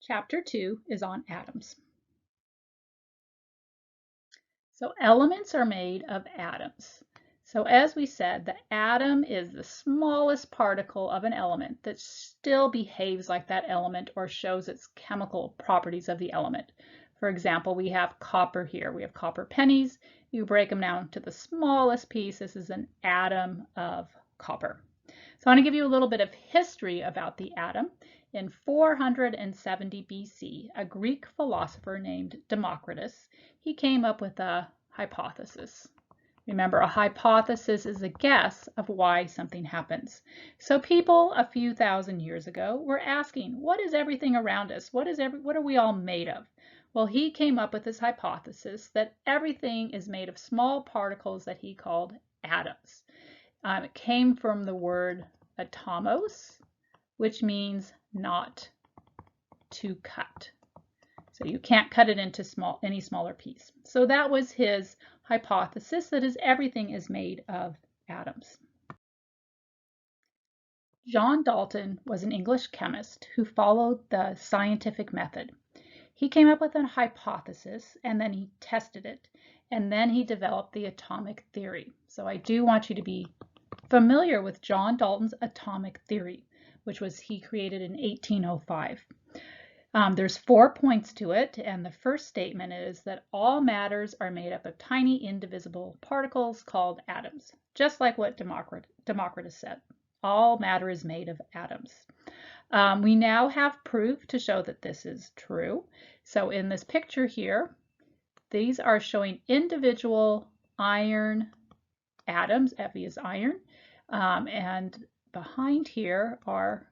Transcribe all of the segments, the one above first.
Chapter 2 is on atoms. So elements are made of atoms. So as we said, the atom is the smallest particle of an element that still behaves like that element or shows its chemical properties of the element. For example, we have copper here. We have copper pennies. You break them down to the smallest piece. This is an atom of copper. So I want to give you a little bit of history about the atom. In 470 BC, a Greek philosopher named Democritus, he came up with a hypothesis. Remember, a hypothesis is a guess of why something happens. So people a few thousand years ago were asking, what is everything around us? What are we all made of? Well, he came up with this hypothesis that everything is made of small particles that he called atoms. It came from the word atomos, which means not to cut. So you can't cut it into any smaller piece. So that was his hypothesis, that is everything is made of atoms. John Dalton was an English chemist who followed the scientific method. He came up with a hypothesis and then he tested it, and then he developed the atomic theory. So I do want you to be familiar with John Dalton's atomic theory, which was he created in 1805. There's 4 points to it, and the first statement is that all matters are made up of tiny indivisible particles called atoms, just like what Democritus said. All matter is made of atoms. We now have proof to show that this is true. So in this picture here, these are showing individual iron atoms. Fe is iron, and behind here are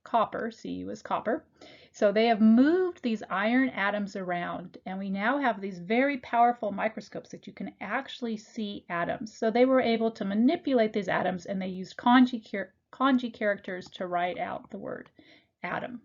copper. Cu is copper. So they have moved these iron atoms around, and we now have these very powerful microscopes that you can actually see atoms. So they were able to manipulate these atoms, and they used kanji characters to write out the word atom.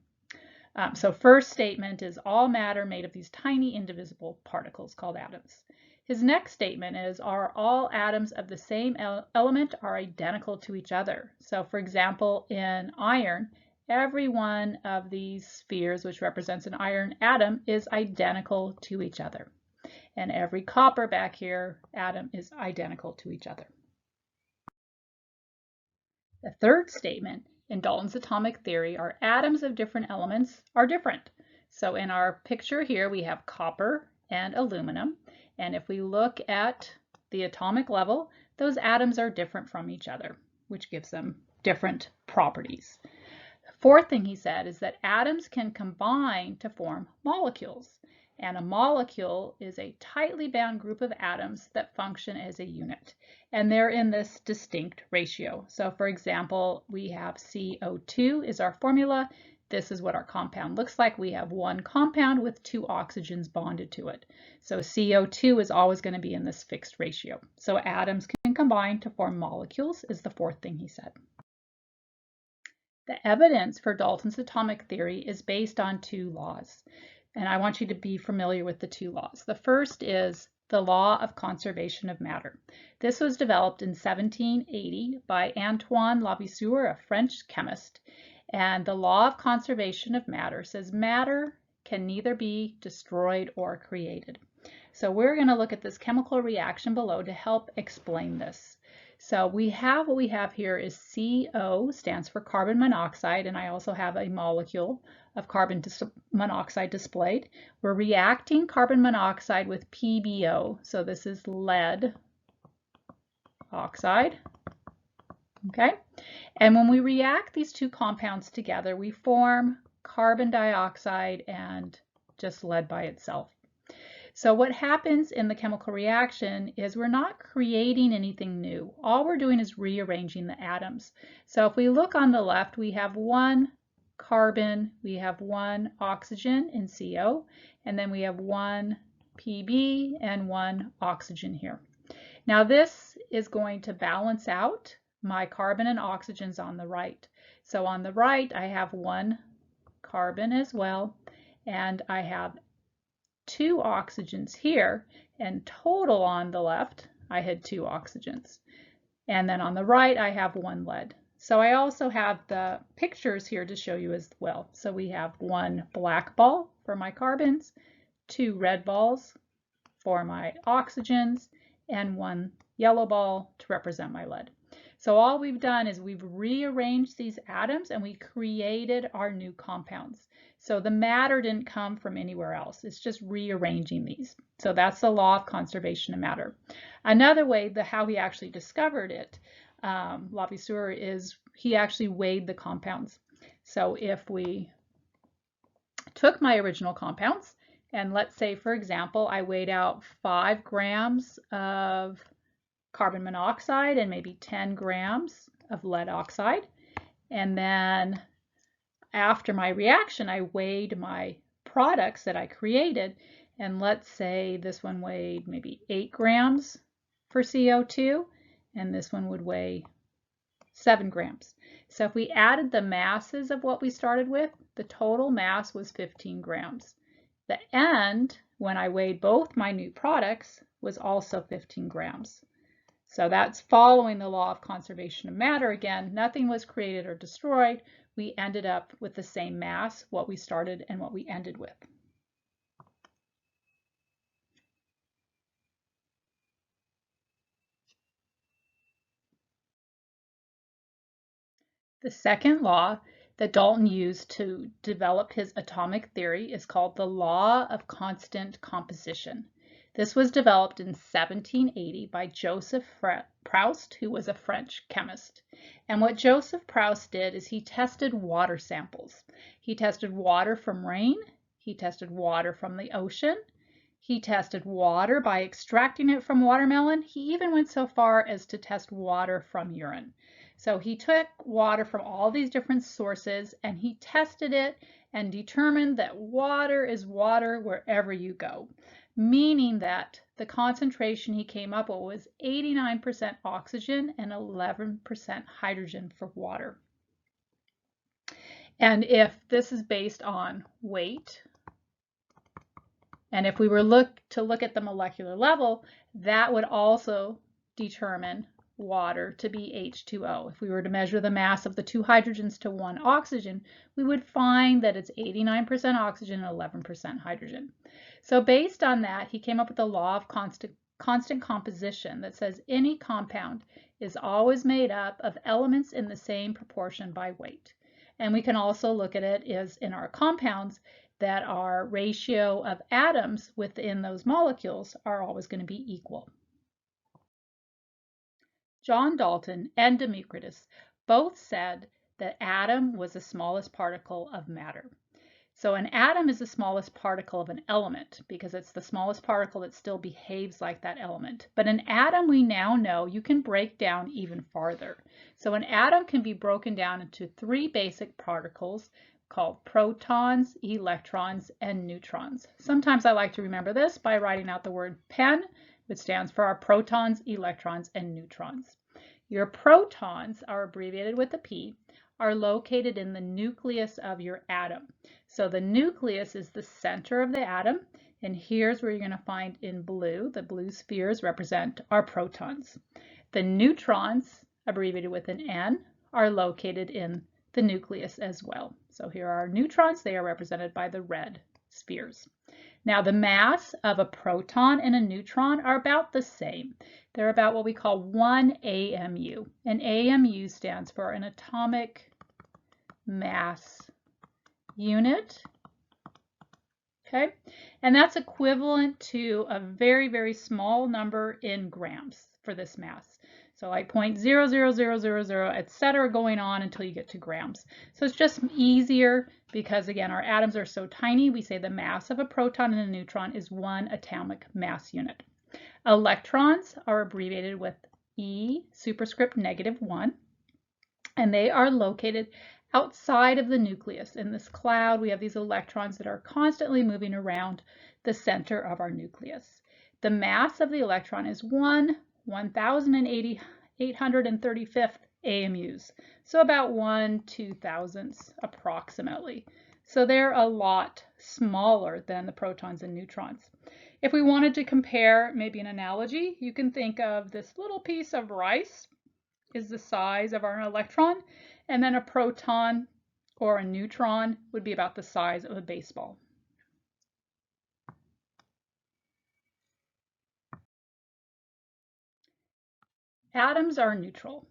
So first statement is all matter made of these tiny indivisible particles called atoms. His next statement is, are all atoms of the same element are identical to each other? So for example, in iron, every one of these spheres, which represents an iron atom, is identical to each other. And every copper back here atom is identical to each other. The third statement in Dalton's atomic theory are atoms of different elements are different. So in our picture here, we have copper and aluminum. And if we look at the atomic level, those atoms are different from each other, which gives them different properties. Fourth thing he said is that atoms can combine to form molecules, and a molecule is a tightly bound group of atoms that function as a unit, and they're in this distinct ratio. So for example, we have CO2 is our formula. This is what our compound looks like. We have one compound with 2 oxygens bonded to it. So CO2 is always going to be in this fixed ratio. So atoms can combine to form molecules is the fourth thing he said. The evidence for Dalton's atomic theory is based on 2 laws, and I want you to be familiar with the 2 laws. The first is the law of conservation of matter. This was developed in 1780 by Antoine Lavoisier, a French chemist, and the law of conservation of matter says matter can neither be destroyed or created. So we're going to look at this chemical reaction below to help explain this. So what we have here is CO, stands for carbon monoxide, and I also have a molecule of carbon monoxide displayed. We're reacting carbon monoxide with PbO, so this is lead oxide, okay? And when we react these 2 compounds together, we form carbon dioxide and just lead by itself. So what happens in the chemical reaction is we're not creating anything new. All we're doing is rearranging the atoms. So if we look on the left, we have 1 carbon, we have 1 oxygen in CO, and then we have 1 Pb and 1 oxygen here. Now this is going to balance out my carbon and oxygens on the right. So on the right, I have 1 carbon as well, and I have 2 oxygens here, and total on the left I had 2 oxygens, and then on the right I have 1 lead. So I also have the pictures here to show you as well. So we have one black ball for my carbons, two red balls for my oxygens, and one yellow ball to represent my lead. So all we've done is we've rearranged these atoms and we created our new compounds. So the matter didn't come from anywhere else. It's just rearranging these. So that's the law of conservation of matter. Another way, how he actually discovered it, Lavoisier, is he actually weighed the compounds. So if we took my original compounds, and let's say, for example, I weighed out 5 grams of carbon monoxide and maybe 10 grams of lead oxide. And then after my reaction, I weighed my products that I created. And let's say this one weighed maybe 8 grams for CO2, and this one would weigh 7 grams. So if we added the masses of what we started with, the total mass was 15 grams. The end, when I weighed both my new products, was also 15 grams. So that's following the law of conservation of matter. Again, nothing was created or destroyed. We ended up with the same mass, what we started and what we ended with. The second law that Dalton used to develop his atomic theory is called the law of constant composition. This was developed in 1780 by Joseph Proust, who was a French chemist. And what Joseph Proust did is he tested water samples. He tested water from rain, he tested water from the ocean, he tested water by extracting it from watermelon. He even went so far as to test water from urine. So he took water from all these different sources and he tested it and determined that water is water wherever you go, meaning that the concentration he came up with was 89% oxygen and 11% hydrogen for water. And if this is based on weight, and if we were to look at the molecular level, that would also determine water to be H2O. If we were to measure the mass of the 2 hydrogens to 1 oxygen, we would find that it's 89% oxygen and 11% hydrogen. So based on that, he came up with the law of constant composition that says any compound is always made up of elements in the same proportion by weight. And we can also look at it as in our compounds that our ratio of atoms within those molecules are always going to be equal. John Dalton and Democritus both said that atom was the smallest particle of matter. So an atom is the smallest particle of an element because it's the smallest particle that still behaves like that element. But an atom, we now know, you can break down even farther. So an atom can be broken down into 3 basic particles called protons, electrons, and neutrons. Sometimes I like to remember this by writing out the word pen, which stands for our protons, electrons, and neutrons. Your protons are abbreviated with a P, are located in the nucleus of your atom. So the nucleus is the center of the atom, and here's where you're going to find in blue, the blue spheres represent our protons. The neutrons, abbreviated with an N, are located in the nucleus as well. So here are our neutrons, they are represented by the red spheres. Now the mass of a proton and a neutron are about the same. They're about what we call 1 AMU. An AMU stands for an atomic mass unit. Okay, and that's equivalent to a very, very small number in grams for this mass. So like 0.00000, etc., going on until you get to grams. So it's just easier because, again, our atoms are so tiny. We say the mass of a proton and a neutron is 1 atomic mass unit. Electrons are abbreviated with E superscript -1, and they are located outside of the nucleus. In this cloud, we have these electrons that are constantly moving around the center of our nucleus. The mass of the electron is 1,835th AMUs, so about 1/2000th approximately. So they're a lot smaller than the protons and neutrons. If we wanted to compare maybe an analogy, you can think of this little piece of rice, is the size of our electron, and then a proton or a neutron would be about the size of a baseball. Atoms are neutral.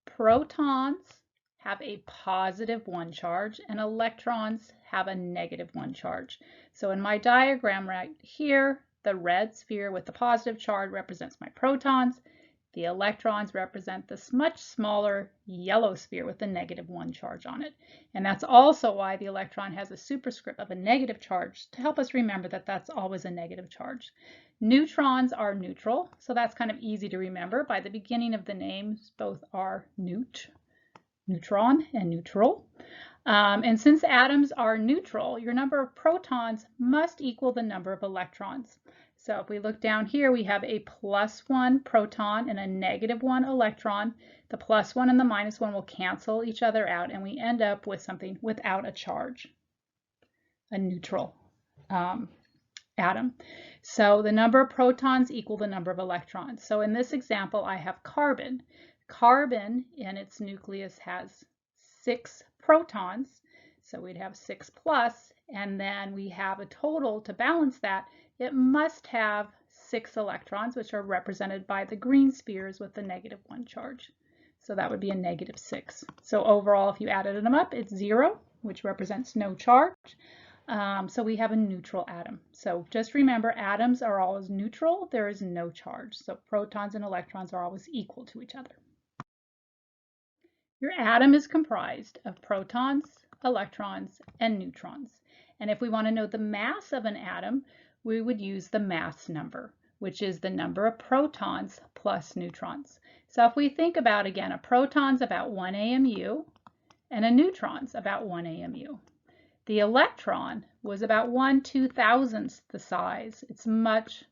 Protons have a positive 1 charge and electrons have a negative 1 charge. So in my diagram right here, the red sphere with the positive charge represents my protons. The electrons represent this much smaller yellow sphere with a negative 1 charge on it. And that's also why the electron has a superscript of a negative charge to help us remember that that's always a negative charge. Neutrons are neutral, so that's kind of easy to remember. By the beginning of the names, both are neutron and neutral. And since atoms are neutral, your number of protons must equal the number of electrons. So if we look down here, we have a +1 proton and a -1 electron. The +1 and the -1 will cancel each other out, and we end up with something without a charge, a neutral atom. So the number of protons equal the number of electrons. So in this example, I have carbon. Carbon in its nucleus has 6 protons, so we'd have 6 plus, and then we have a total to balance that. It must have 6 electrons, which are represented by the green spheres with the -1 charge. So that would be a -6. So overall, if you added them up, it's 0, which represents no charge. So we have a neutral atom. So just remember, atoms are always neutral. There is no charge. So protons and electrons are always equal to each other. Your atom is comprised of protons, electrons, and neutrons. And if we want to know the mass of an atom, we would use the mass number, which is the number of protons plus neutrons. So if we think about, again, a proton's about 1 AMU and a neutron's about 1 AMU. The electron was about 1/2000th the size. It's much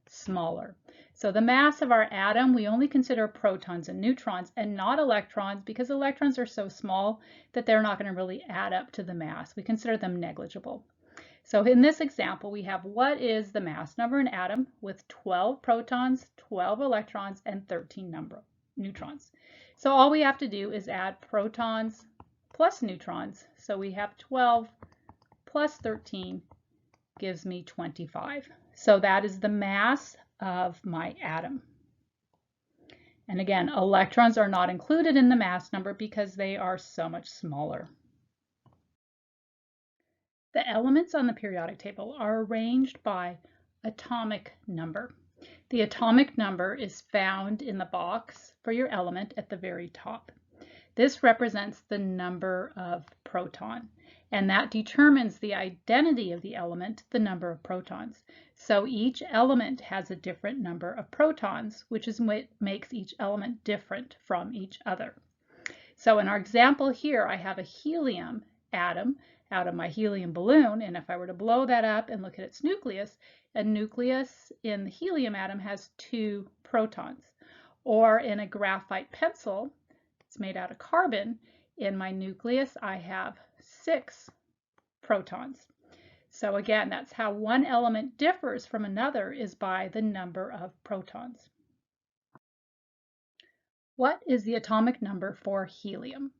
smaller. So the mass of our atom, we only consider protons and neutrons and not electrons, because electrons are so small that they're not going to really add up to the mass. We consider them negligible. So in this example, we have what is the mass number in an atom with 12 protons, 12 electrons, and 13 neutrons. So all we have to do is add protons plus neutrons. So we have 12 plus 13 gives me 25. So that is the mass of my atom. And again, electrons are not included in the mass number because they are so much smaller. The elements on the periodic table are arranged by atomic number. The atomic number is found in the box for your element at the very top. This represents the number of proton, and that determines the identity of the element, the number of protons. So each element has a different number of protons, which is what makes each element different from each other. So in our example here, I have a helium atom out of my helium balloon, and if I were to blow that up and look at its nucleus, a nucleus in the helium atom has 2 protons. Or in a graphite pencil, it's made out of carbon, in my nucleus I have 6 protons. So again, that's how one element differs from another, is by the number of protons. What is the atomic number for helium?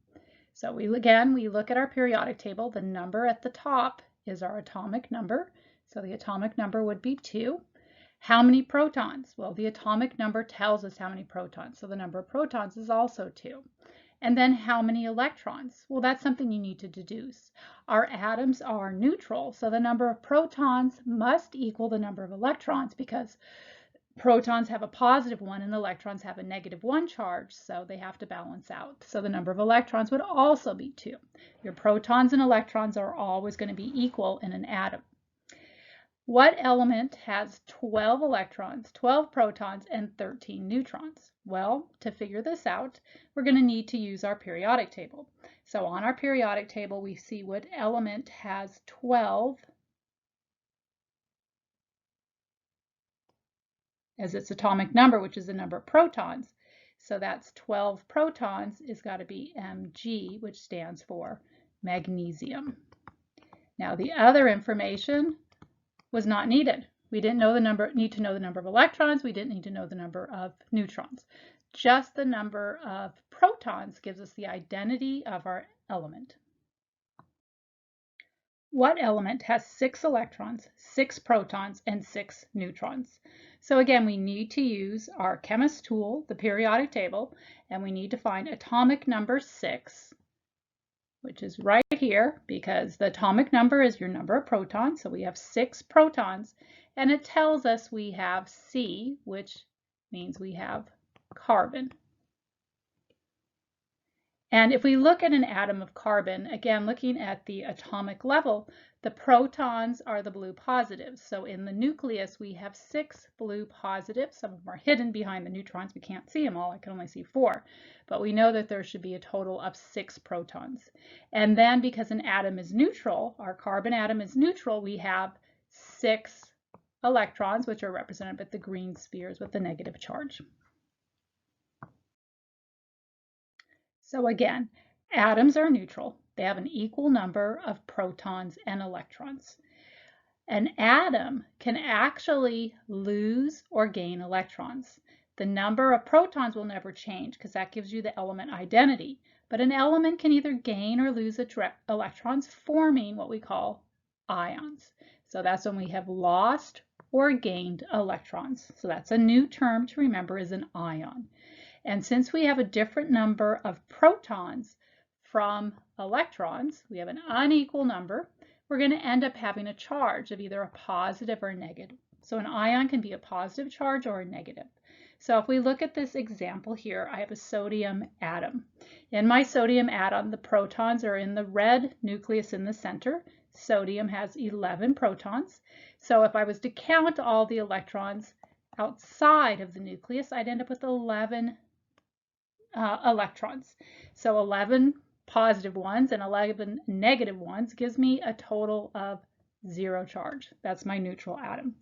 So we look at our periodic table. The number at the top is our atomic number. So the atomic number would be 2. How many protons? Well, the atomic number tells us how many protons. So the number of protons is also 2. And then how many electrons? Well, that's something you need to deduce. Our atoms are neutral, so the number of protons must equal the number of electrons, because protons have a positive 1 and electrons have a -1 charge, so they have to balance out. So the number of electrons would also be 2. Your protons and electrons are always going to be equal in an atom. What element has 12 electrons, 12 protons, and 13 neutrons? Well, to figure this out, we're going to need to use our periodic table. So on our periodic table, we see what element has 12 as its atomic number, which is the number of protons. So that's 12 protons is got to be Mg, which stands for magnesium. Now the other information was not needed. We didn't need to know the number of electrons. We didn't need to know the number of neutrons. Just the number of protons gives us the identity of our element. What element has 6 electrons, 6 protons, and 6 neutrons? So again, we need to use our chemist tool, the periodic table, and we need to find atomic number 6, which is right here, because the atomic number is your number of protons. So we have 6 protons, and it tells us we have C, which means we have carbon. And if we look at an atom of carbon, again, looking at the atomic level, the protons are the blue positives. So in the nucleus, we have 6 blue positives. Some of them are hidden behind the neutrons. We can't see them all. I can only see 4. But we know that there should be a total of 6 protons. And then because an atom is neutral, our carbon atom is neutral, we have 6 electrons, which are represented by the green spheres with the negative charge. So again, atoms are neutral. They have an equal number of protons and electrons. An atom can actually lose or gain electrons. The number of protons will never change because that gives you the element identity. But an element can either gain or lose electrons, forming what we call ions. So that's when we have lost or gained electrons. So that's a new term to remember, is an ion. And since we have a different number of protons from electrons, we have an unequal number, we're going to end up having a charge of either a positive or a negative. So an ion can be a positive charge or a negative. So if we look at this example here, I have a sodium atom. In my sodium atom, the protons are in the red nucleus in the center. Sodium has 11 protons. So if I was to count all the electrons outside of the nucleus, I'd end up with 11 electrons. So 11 positive ones and 11 negative ones gives me a total of 0 charge. That's my neutral atom.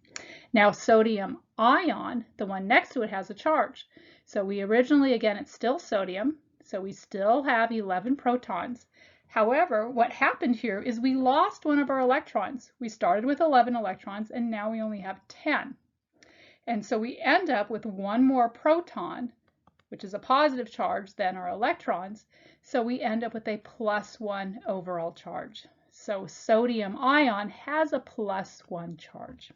Now sodium ion, the one next to it, has a charge. So we originally, again, it's still sodium, so we still have 11 protons. However, what happened here is we lost one of our electrons. We started with 11 electrons and now we only have 10. And so we end up with one more proton, which is a positive charge, than our electrons. So we end up with a +1 overall charge. So sodium ion has a +1 charge.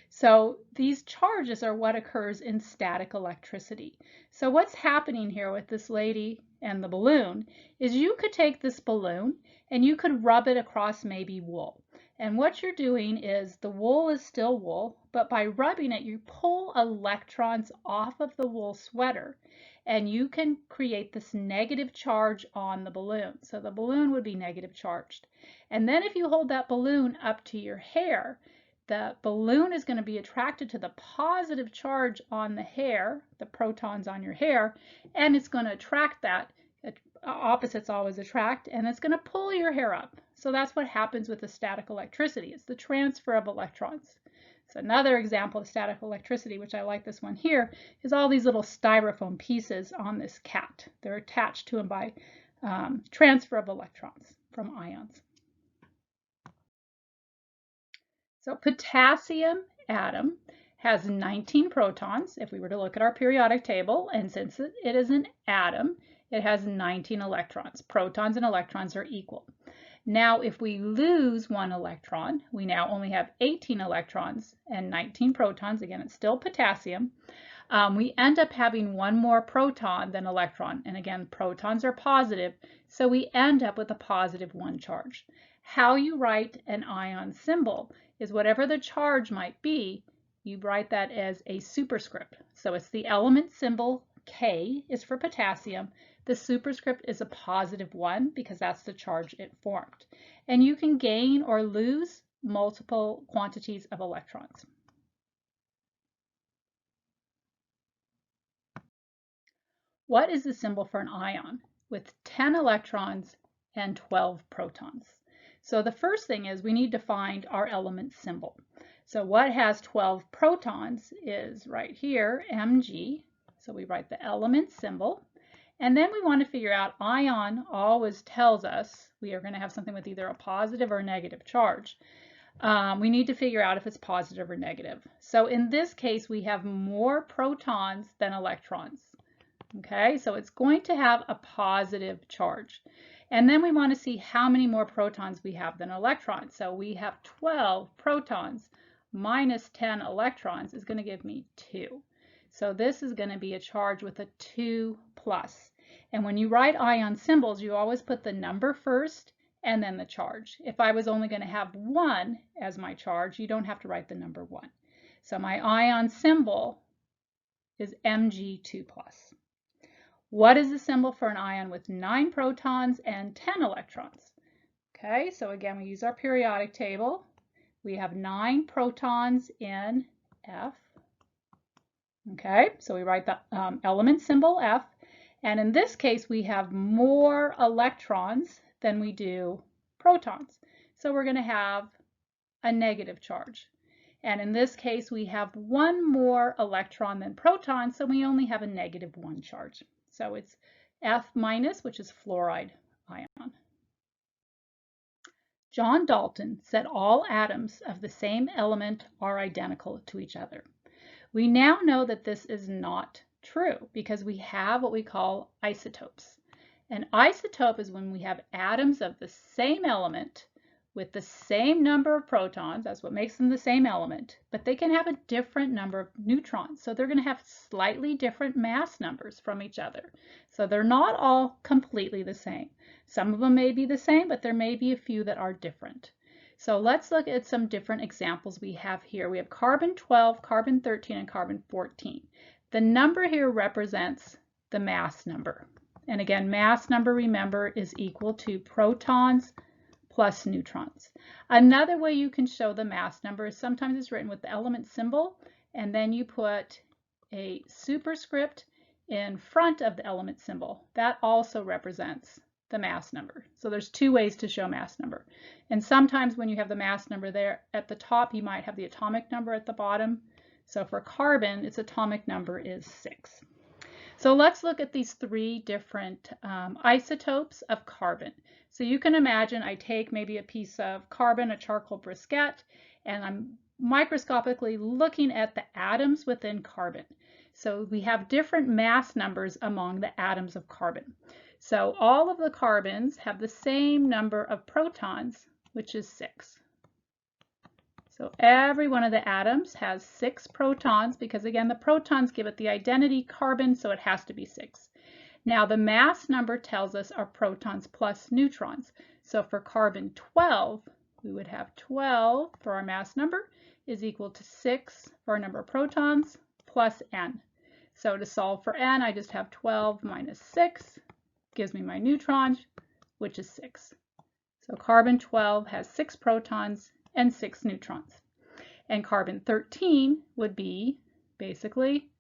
So these charges are what occurs in static electricity. So what's happening here with this lady and the balloon is you could take this balloon and you could rub it across maybe wool. And what you're doing is the wool is still wool, but by rubbing it, you pull electrons off of the wool sweater and you can create this negative charge on the balloon. So the balloon would be negative charged. And then if you hold that balloon up to your hair, the balloon is going to be attracted to the positive charge on the hair, the protons on your hair, and it's going to attract that. Opposites always attract, and it's going to pull your hair up. So that's what happens with the static electricity. It's the transfer of electrons. So another example of static electricity, which I like this one here, is all these little styrofoam pieces on this cat. They're attached to them by transfer of electrons from ions. So potassium atom has 19 protons if we were to look at our periodic table, and since it is an atom, it has 19 electrons. Protons and electrons are equal. Now if we lose one electron, we now only have 18 electrons and 19 protons. Again, it's still potassium. We end up having one more proton than electron, and again, protons are positive, so we end up with a +1 charge. How you write an ion symbol is whatever the charge might be, you write that as a superscript. So it's the element symbol. K is for potassium. The superscript is a +1 because that's the charge it formed. And you can gain or lose multiple quantities of electrons. What is the symbol for an ion with 10 electrons and 12 protons? So the first thing is we need to find our element symbol. So what has 12 protons is right here, Mg. So we write the element symbol. And then we want to figure out, ion always tells us we are going to have something with either a positive or a negative charge. we need to figure out if it's positive or negative. So in this case, we have more protons than electrons. Okay, so it's going to have a positive charge. And then we want to see how many more protons we have than electrons. So we have 12 protons minus 10 electrons is going to give me 2. So this is going to be a charge with a 2 plus. And when you write ion symbols, you always put the number first and then the charge. If I was only going to have 1 as my charge, you don't have to write the number 1. So my ion symbol is Mg2+. What is the symbol for an ion with 9 protons and 10 electrons? Okay, so again, we use our periodic table. We have 9 protons in F. Okay, so we write the element symbol F. And in this case, we have more electrons than we do protons. So we're going to have a negative charge. And in this case, we have 1 more electron than proton, so we only have a negative 1 charge. So it's F minus, which is fluoride ion. John Dalton said all atoms of the same element are identical to each other. We now know that this is not true because we have what we call isotopes. An isotope is when we have atoms of the same element with the same number of protons, that's what makes them the same element, but they can have a different number of neutrons. So they're going to have slightly different mass numbers from each other. So they're not all completely the same. Some of them may be the same, but there may be a few that are different. So let's look at some different examples we have here. We have carbon 12, carbon 13, and carbon 14. The number here represents the mass number. And again, mass number, remember, is equal to protons plus neutrons. Another way you can show the mass number is sometimes it's written with the element symbol, and then you put a superscript in front of the element symbol. That also represents the mass number. So there's 2 ways to show mass number. And sometimes when you have the mass number there at the top, you might have the atomic number at the bottom. So for carbon, its atomic number is 6. So let's look at these 3 different isotopes of carbon. So you can imagine I take maybe a piece of carbon, a charcoal briquette, and I'm microscopically looking at the atoms within carbon. So we have different mass numbers among the atoms of carbon. So all of the carbons have the same number of protons, which is 6. So every one of the atoms has 6 protons because, again, the protons give it the identity carbon, so it has to be 6. Now, the mass number tells us our protons plus neutrons. So for carbon 12, we would have 12 for our mass number is equal to 6 for our number of protons plus n. So to solve for n, I just have 12 minus 6 gives me my neutrons, which is 6. So carbon 12 has 6 protons and 6 neutrons. And carbon 13 would be basically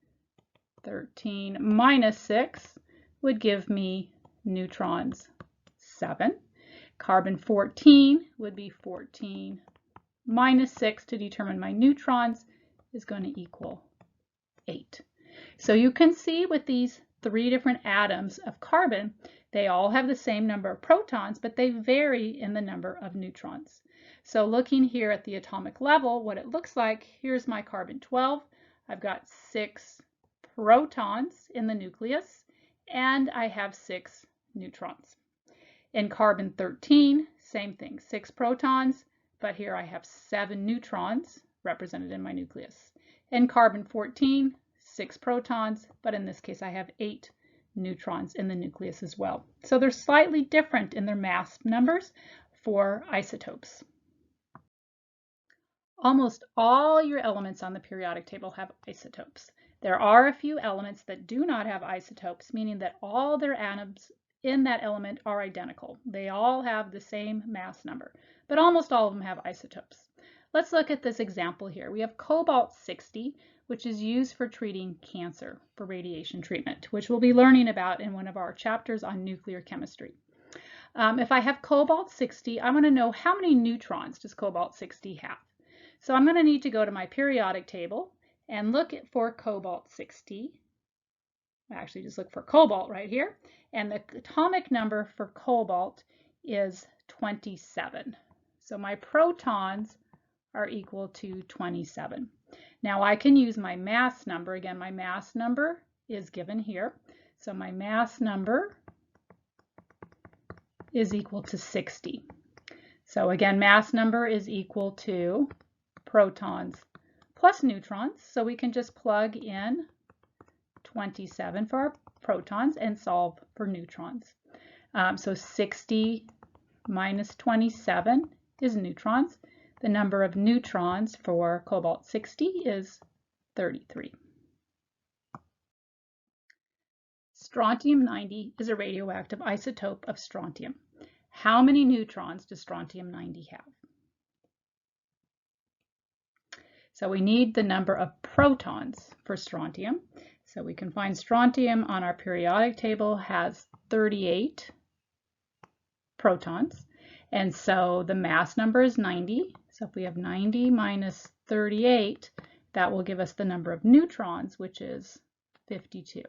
13 minus 6 would give me neutrons 7. Carbon 14 would be 14 minus 6 to determine my neutrons is going to equal 8. So you can see with these 3 different atoms of carbon, they all have the same number of protons, but they vary in the number of neutrons. So looking here at the atomic level, what it looks like, here's my carbon 12. I've got 6 protons in the nucleus, and I have 6 neutrons. In carbon 13, same thing, 6 protons, but here I have 7 neutrons represented in my nucleus. In carbon 14, 6 protons, but in this case I have 8 neutrons in the nucleus as well. So they're slightly different in their mass numbers for isotopes. Almost all your elements on the periodic table have isotopes. There are a few elements that do not have isotopes, meaning that all their atoms in that element are identical. They all have the same mass number, but almost all of them have isotopes. Let's look at this example here. We have cobalt-60, which is used for treating cancer for radiation treatment, which we'll be learning about in one of our chapters on nuclear chemistry. If I have cobalt-60, I want to know how many neutrons does cobalt-60 have. So I'm going to need to go to my periodic table and look for cobalt-60. Actually, just look for cobalt right here. And the atomic number for cobalt is 27. So my protons are equal to 27. Now I can use my mass number. Again, my mass number is given here. So my mass number is equal to 60. So again, mass number is equal to protons plus neutrons. So we can just plug in 27 for our protons and solve for neutrons. So 60 minus 27 is neutrons. The number of neutrons for cobalt-60 is 33. Strontium-90 is a radioactive isotope of strontium. How many neutrons does strontium-90 have? So we need the number of protons for strontium. So we can find strontium on our periodic table has 38 protons. And so the mass number is 90. So if we have 90 minus 38, that will give us the number of neutrons, which is 52.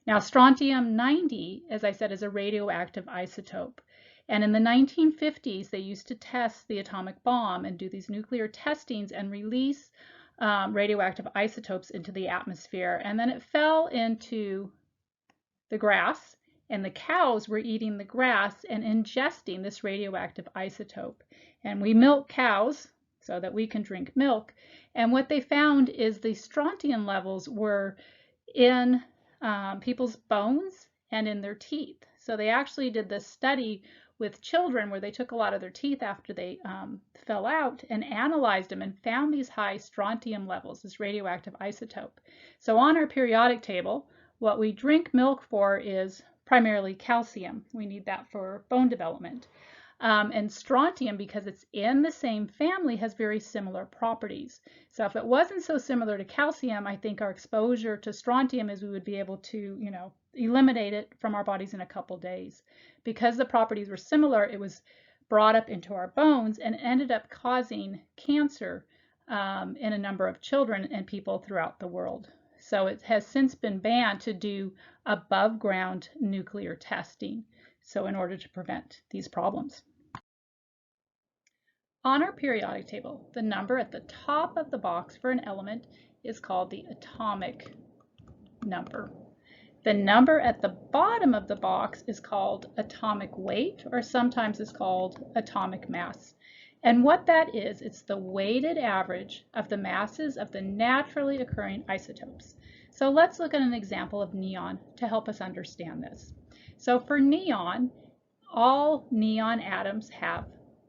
Now, strontium-90, as I said, is a radioactive isotope. And in the 1950s, they used to test the atomic bomb and do these nuclear testings and release radioactive isotopes into the atmosphere. And then it fell into the grass, and the cows were eating the grass and ingesting this radioactive isotope. And we milk cows so that we can drink milk. And what they found is the strontium levels were in people's bones and in their teeth. So they actually did this study with children where they took a lot of their teeth after they fell out and analyzed them and found these high strontium levels, this radioactive isotope. So on our periodic table, what we drink milk for is primarily calcium. We need that for bone development. And strontium, because it's in the same family, has very similar properties. So if it wasn't so similar to calcium, I think our exposure to strontium is we would be able to, eliminate it from our bodies in a couple days. Because the properties were similar, it was brought up into our bones and ended up causing cancer in a number of children and people throughout the world. So it has since been banned to do above ground nuclear testing, so in order to prevent these problems. On our periodic table, the number at the top of the box for an element is called the atomic number. The number at the bottom of the box is called atomic weight, or sometimes it's called atomic mass. And what that is, it's the weighted average of the masses of the naturally occurring isotopes. So let's look at an example of neon to help us understand this. So for neon, all neon atoms have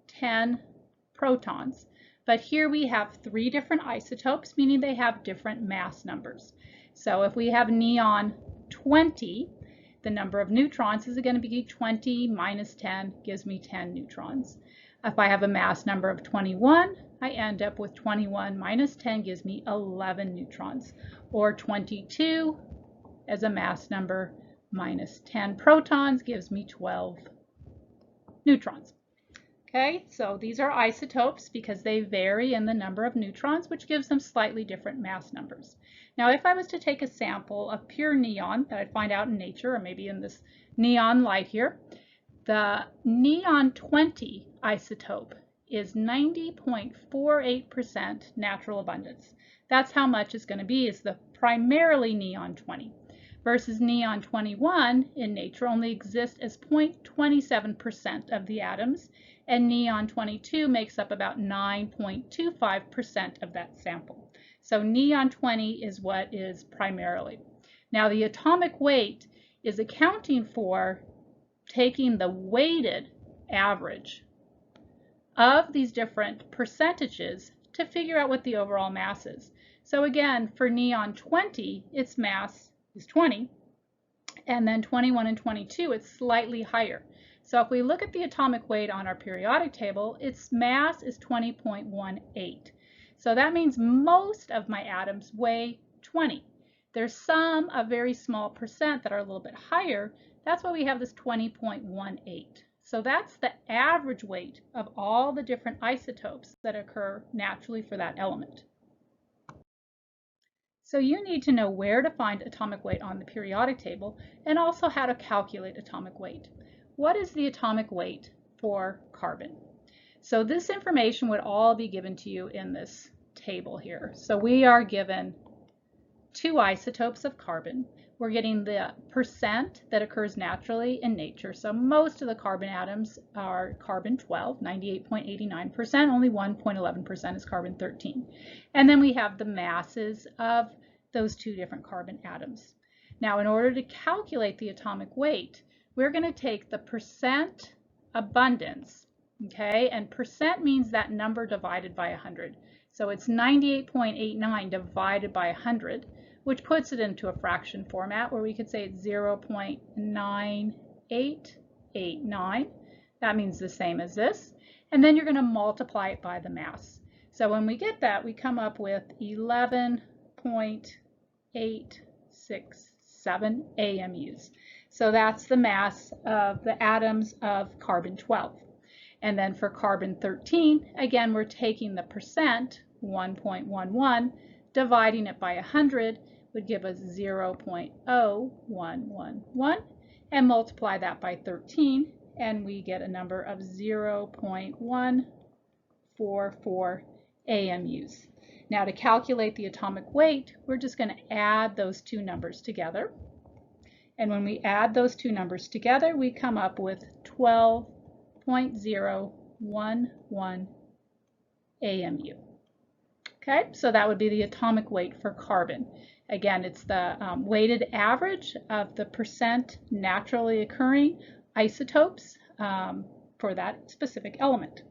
10 protons, but here we have 3 different isotopes, meaning they have different mass numbers. So if we have neon 20, the number of neutrons is going to be 20 minus 10 gives me 10 neutrons. If I have a mass number of 21, I end up with 21 minus 10 gives me 11 neutrons, or 22 as a mass number minus 10 protons gives me 12 neutrons. Okay, so these are isotopes because they vary in the number of neutrons, which gives them slightly different mass numbers. Now, if I was to take a sample of pure neon that I'd find out in nature, or maybe in this neon light here, the neon 20 isotope is 90.48% natural abundance. That's how much it's going to be, is the primarily neon 20. Versus neon 21 in nature only exists as 0.27% of the atoms, and neon 22 makes up about 9.25% of that sample. So neon 20 is what is primarily. Now the atomic weight is accounting for taking the weighted average of these different percentages to figure out what the overall mass is. So again, for neon 20, its mass is 20, and then 21 and 22, it's slightly higher. So if we look at the atomic weight on our periodic table, its mass is 20.18. So that means most of my atoms weigh 20. There's some, a very small percent, that are a little bit higher. That's why we have this 20.18. So that's the average weight of all the different isotopes that occur naturally for that element. So you need to know where to find atomic weight on the periodic table and also how to calculate atomic weight. What is the atomic weight for carbon? So this information would all be given to you in this table here. So we are given 2 isotopes of carbon. We're getting the percent that occurs naturally in nature. So most of the carbon atoms are carbon-12, 98.89%, only 1.11% is carbon-13. And then we have the masses of those 2 different carbon atoms. Now, in order to calculate the atomic weight, we're going to take the percent abundance, okay? And percent means that number divided by 100. So it's 98.89 divided by 100, which puts it into a fraction format where we could say it's 0.9889. That means the same as this. And then you're going to multiply it by the mass. So when we get that, we come up with 11.867 AMUs. So that's the mass of the atoms of carbon-12. And then for carbon-13, again, we're taking the percent, 1.11, dividing it by 100 would give us 0.0111, and multiply that by 13, and we get a number of 0.144 AMUs. Now, to calculate the atomic weight, we're just going to add those 2 numbers together. And when we add those 2 numbers together, we come up with 12.011 AMU. Okay, so that would be the atomic weight for carbon. Again, it's the weighted average of the percent naturally occurring isotopes for that specific element.